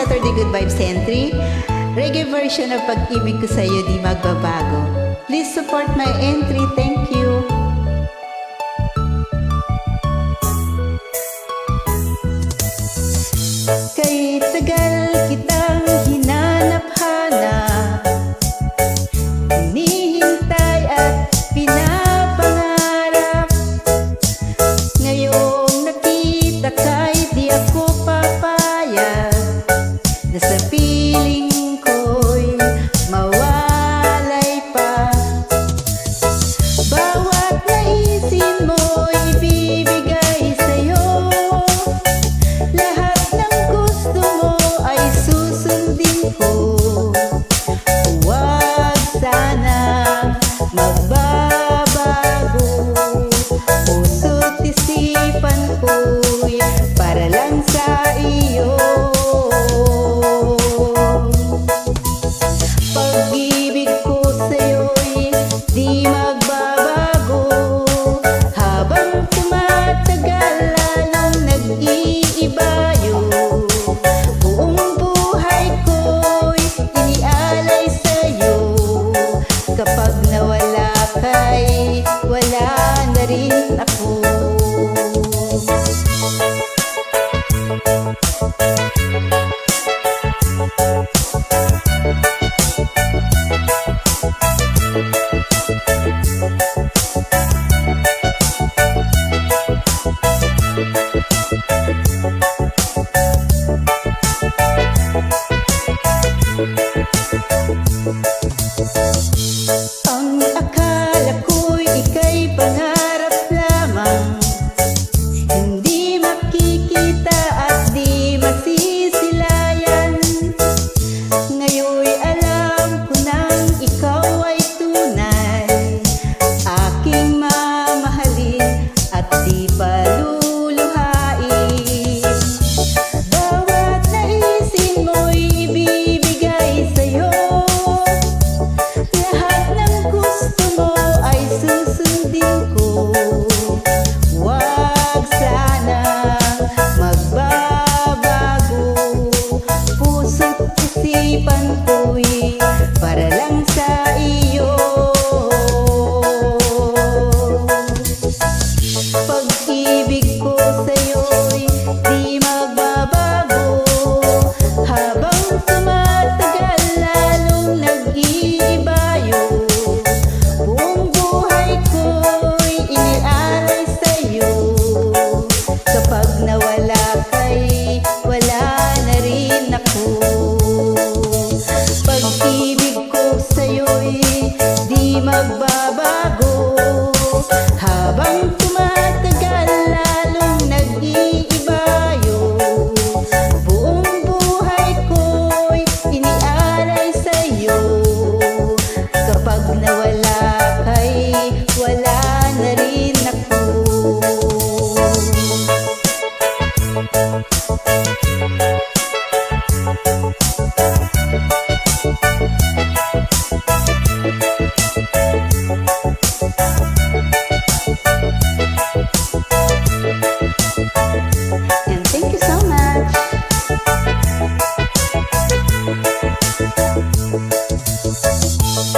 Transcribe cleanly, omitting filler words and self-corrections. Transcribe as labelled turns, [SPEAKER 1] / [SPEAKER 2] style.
[SPEAKER 1] Saturday Good Vibes entry, reggae version ng Pag-ibig ko sa'yo di magbabago. Please support my entry. Thank you. Kay tagal kitang hinanap-hanap, hinihintay at pinapangarap. Ngayong nakita ka'y di ako papayag na sa piling ko'y mawalay pa. Bawat naisin mo'y ibibigay sa'yo, lahat ng gusto mo ay susundin ko. Huwag sana magbabago, puso't isipan ko'y para lang sa iyo. Pag-ibig ko sa'yo'y di magbabago, habang tumatagal lalong nag-iiba yun. Buong buhay ko'y inialay sa'yo, kapag nawala ka'y wala na rin ako. Ang akala ko'y ika'y pangarap lamang, hindi makikita at di masisilayan. Ngayon'y alam ko nang ikaw ay tunay, aking mamahalin at di paluluhain. Bawat naisin mo'y ibibigay sa'yo, lahat ng gusto mo ay susundin ko. Huwag sana magbabago, puso't isipan ko'y para lang sa iyo. Pag-ibig ko sa'yo'y di magbabago, habang tumatagal lalong nag-iiba yun. Buong buhay ko'y inialay sa'yo, kapag nawala ka'y wala na rin ako. Pag-ibig ko sa'yo'y di magbabago,